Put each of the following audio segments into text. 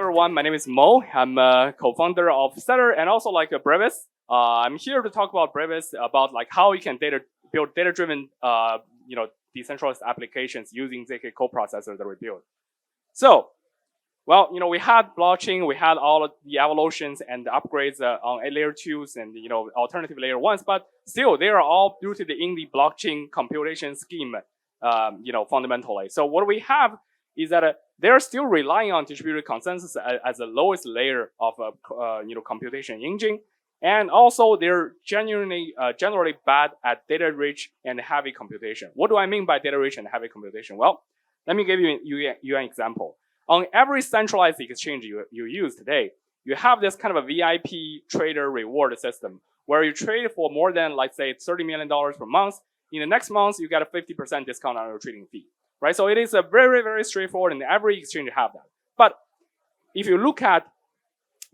everyone. My name is Mo. I'm a co-founder of Stellar and also like Brevis. I'm here to talk about Brevis, about like how you can build data-driven, decentralized applications using ZK coprocessor that we built. So, well, we had blockchain, we had all of the evolutions and the upgrades on layer 2s and alternative layer 1s, but still they are all rooted in the blockchain computation scheme, fundamentally. So what we have is that they're still relying on distributed consensus as the lowest layer of computation engine, and also they're generally bad at data-rich and heavy computation. What do I mean by data-rich and heavy computation? Well, let me give you an example. On every centralized exchange you use today, you have this kind of a VIP trader reward system where you trade for more than, let's say, $30 million per month. In the next month, you get a 50% discount on your trading fee, right? So it is a very, very straightforward, and every exchange have that. But if you look at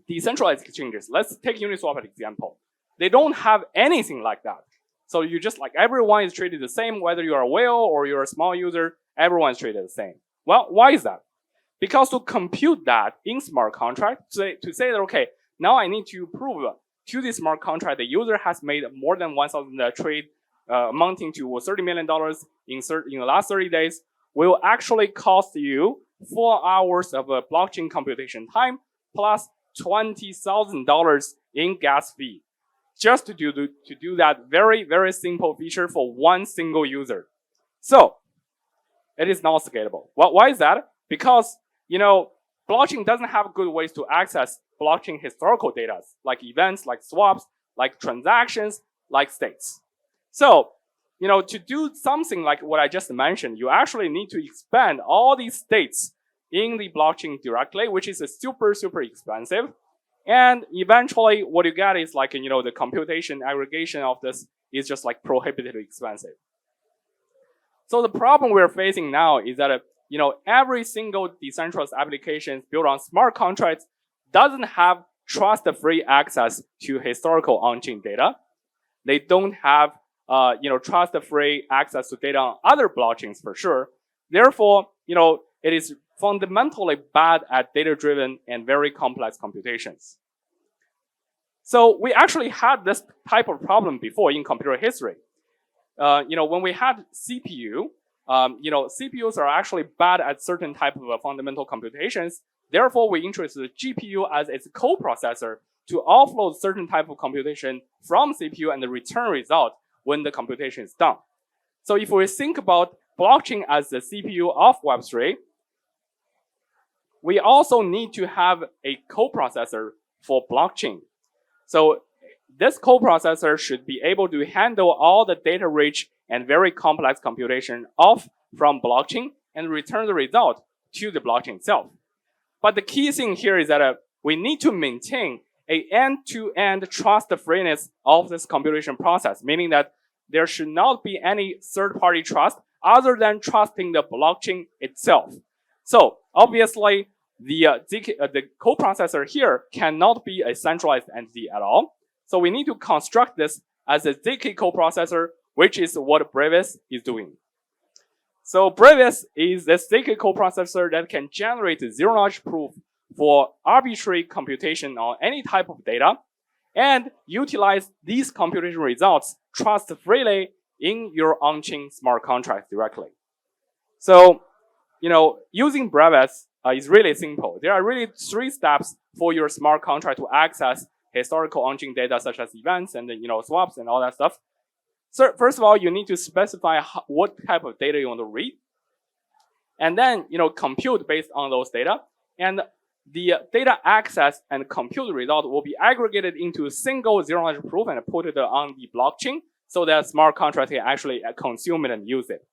decentralized exchanges, let's take Uniswap as an example. They don't have anything like that. So you just like everyone is treated the same, whether you are a whale or you're a small user, everyone is treated the same. Well, why is that? Because to compute that in smart contract, to say that, okay, now I need to prove to this smart contract the user has made more than 1,000 trade amounting to $30 million in the last 30 days, will actually cost you 4 hours of blockchain computation time plus $20,000 in gas fee, just to do that very, very simple feature for one single user. So it is not scalable. Well, why is that? Because blockchain doesn't have good ways to access blockchain historical data, like events, like swaps, like transactions, like states. So, to do something like what I just mentioned, you actually need to expand all these states in the blockchain directly, which is super, super expensive. And eventually what you get is like, the computation aggregation of this is just like prohibitively expensive. So the problem we're facing now is that every single decentralized application built on smart contracts doesn't have trust-free access to historical on-chain data. They don't have, trust-free access to data on other blockchains for sure. Therefore, it is fundamentally bad at data-driven and very complex computations. So we actually had this type of problem before in computer history. When we had CPU, CPUs are actually bad at certain type of fundamental computations. Therefore, we introduced the GPU as its coprocessor to offload certain type of computation from CPU and return result when the computation is done. So if we think about blockchain as the CPU of Web3, we also need to have a coprocessor for blockchain. So this coprocessor should be able to handle all the data-rich and very complex computation from blockchain and return the result to the blockchain itself. But the key thing here is that we need to maintain an end-to-end trust-freeness of this computation process, meaning that there should not be any third-party trust other than trusting the blockchain itself. So obviously, the coprocessor here cannot be a centralized entity at all. So we need to construct this as a ZK coprocessor, which is what Brevis is doing. So Brevis is the ZK coprocessor that can generate zero-knowledge proof for arbitrary computation on any type of data and utilize these computation results trust-freely in your on-chain smart contract directly. So, using Brevis is really simple. There are really 3 steps for your smart contract to access historical on-chain data such as events and swaps and all that stuff. So first of all, you need to specify what type of data you want to read, and then compute based on those data. And the data access and compute result will be aggregated into a single zero-knowledge proof and put it on the blockchain so that smart contract can actually consume it and use it.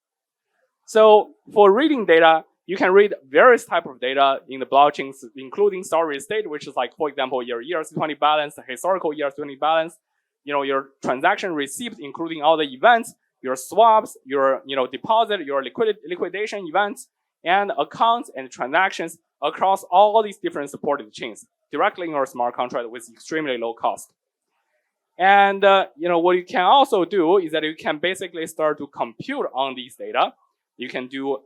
So for reading data, you can read various type of data in the blockchains, including storage state, which is like, for example, your ERC20 balance, the historical ERC20 balance, your transaction receipts, including all the events, your swaps, your deposit, your liquidation events, and accounts and transactions across all these different supported chains directly in your smart contract with extremely low cost. And what you can also do is that you can basically start to compute on these data. You can do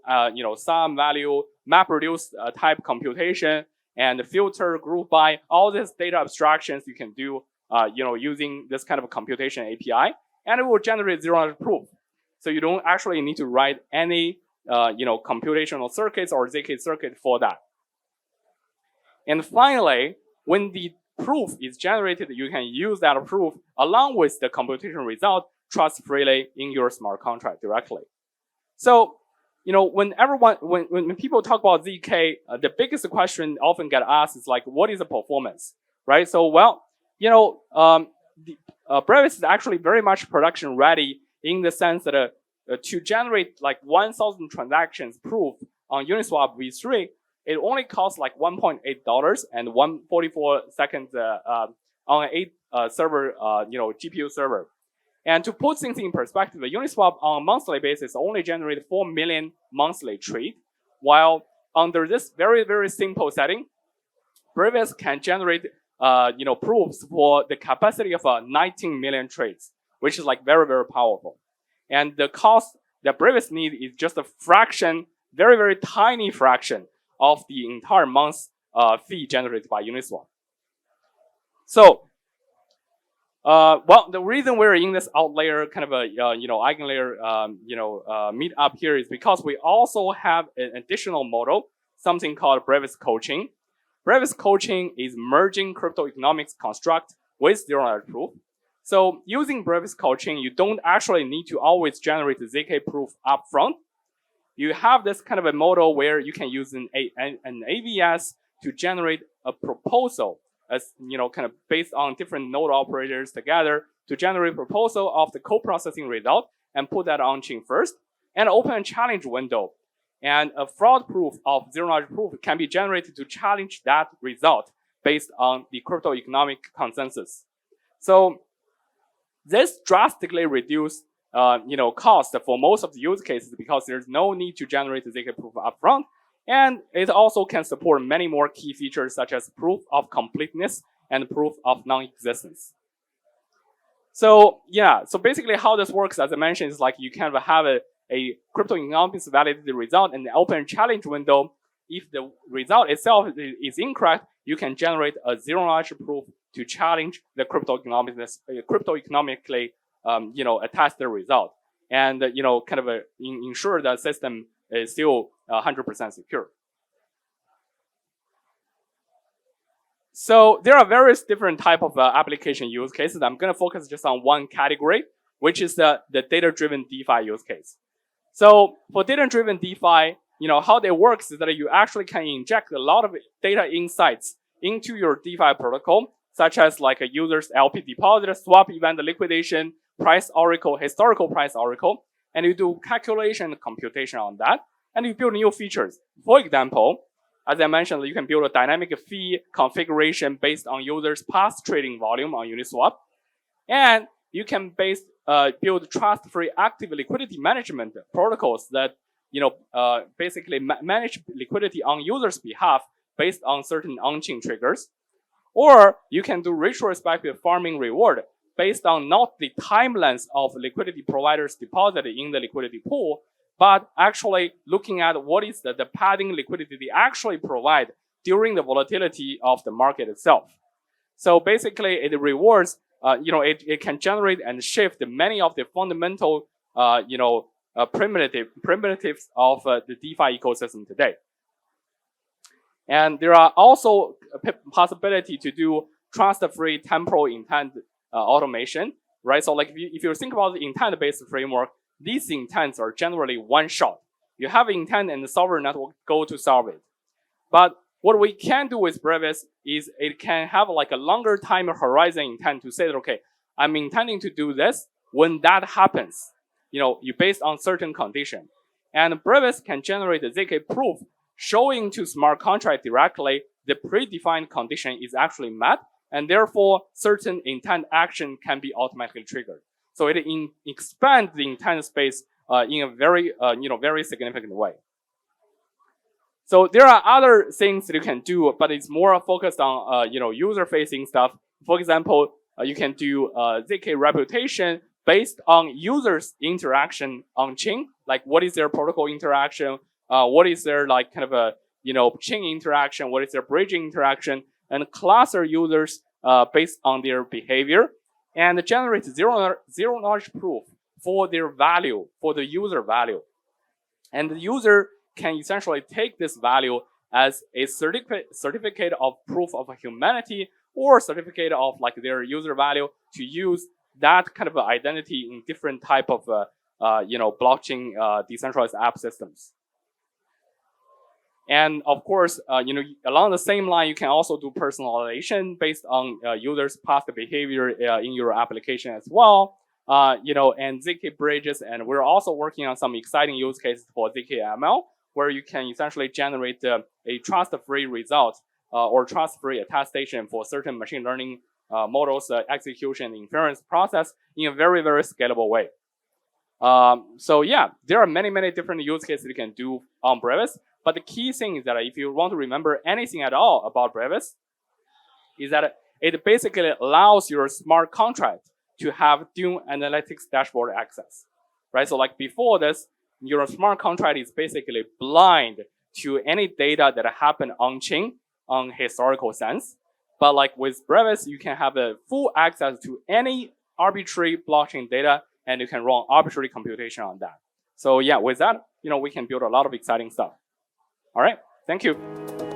sum, value, map reduce type computation. and filter, group by, all these data abstractions you can do, using this kind of computation API, and it will generate zero-knowledge proof. So you don't actually need to write any, computational circuits or ZK circuit for that. And finally, when the proof is generated, you can use that proof along with the computation result trust freely in your smart contract directly. So, when people talk about ZK, the biggest question often get asked is like, what is the performance, right? So, Brevis is actually very much production ready in the sense that to generate like 1,000 transactions proof on Uniswap v3, it only costs like $1.8 and 144 seconds on an 8 server, GPU server. And to put things in perspective, Uniswap on a monthly basis only generates 4 million monthly trades, while under this very, very simple setting, Brevis can generate proofs for the capacity of 19 million trades, which is like very, very powerful. And the cost that Brevis needs is just a fraction, very, very tiny fraction of the entire month's fee generated by Uniswap. So, the reason we're in this outlayer kind of a eigenlayer meetup here is because we also have an additional model, something called Brevis coaching. Brevis coaching is merging crypto economics construct with zero-knowledge proof. So using Brevis coaching, you don't actually need to always generate the ZK proof up front. You have this kind of a model where you can use an AVS to generate a proposal, as kind of based on different node operators together to generate a proposal of the co-processing result and put that on chain first, and open a challenge window. And a fraud proof of zero-knowledge proof can be generated to challenge that result based on the crypto economic consensus. So this drastically reduces cost for most of the use cases because there's no need to generate the ZK proof upfront. And it also can support many more key features such as proof of completeness and proof of non-existence. So basically how this works, as I mentioned, is like you kind of have a crypto economics validated result and the open challenge window. If the result itself is incorrect, you can generate a zero-knowledge proof to challenge the crypto economically attest the result, and ensure that system is still 100% secure. So there are various different type of application use cases. I'm going to focus just on one category, which is the data-driven DeFi use case. So for data-driven DeFi, how they work is that you actually can inject a lot of data insights into your DeFi protocol, such as like a user's LP deposit, swap event liquidation, price oracle, historical price oracle, and you do calculation and computation on that, and you build new features. For example, as I mentioned, you can build a dynamic fee configuration based on users' past trading volume on Uniswap, and you can build trust-free active liquidity management protocols that basically manage liquidity on users' behalf based on certain on-chain triggers. Or you can do retrospective farming reward based on not the time length of liquidity providers deposited in the liquidity pool, but actually looking at what is the padding liquidity they actually provide during the volatility of the market itself. So basically it rewards, it can generate and shift many of the fundamental, primitives of the DeFi ecosystem today. And there are also a possibility to do trust-free temporal intent automation, right? So like if you think about the intent-based framework, these intents are generally one shot. You have intent and the solver network go to solve it. But what we can do with Brevis is it can have like a longer time horizon intent to say that, okay, I'm intending to do this. When that happens, you based on certain condition. And Brevis can generate a ZK proof showing to smart contract directly the predefined condition is actually met, and therefore certain intent action can be automatically triggered. So it expands the intent space in a very, very significant way. So there are other things that you can do, but it's more focused on, user-facing stuff. For example, you can do ZK reputation based on users' interaction on chain, like what is their protocol interaction, what is their like kind of a chain interaction, what is their bridging interaction, and cluster users based on their behavior, and generate zero knowledge proof for their value, for the user value. And the user can essentially take this value as a certificate of proof of humanity or certificate of like their user value to use that kind of identity in different type of blockchain decentralized app systems. And of course, along the same line, you can also do personalization based on users' past behavior in your application as well. And ZK bridges, and we're also working on some exciting use cases for ZK-ML, where you can essentially generate a trust-free result or trust-free attestation for certain machine learning models execution and inference process in a very, very scalable way. So yeah, there are many, many different use cases you can do on Brevis. But the key thing is that if you want to remember anything at all about Brevis, is that it basically allows your smart contract to have Dune Analytics dashboard access, right? So like before this, your smart contract is basically blind to any data that happened on chain on historical sense. But like with Brevis, you can have a full access to any arbitrary blockchain data, and you can run arbitrary computation on that. So yeah, with that, we can build a lot of exciting stuff. All right, thank you.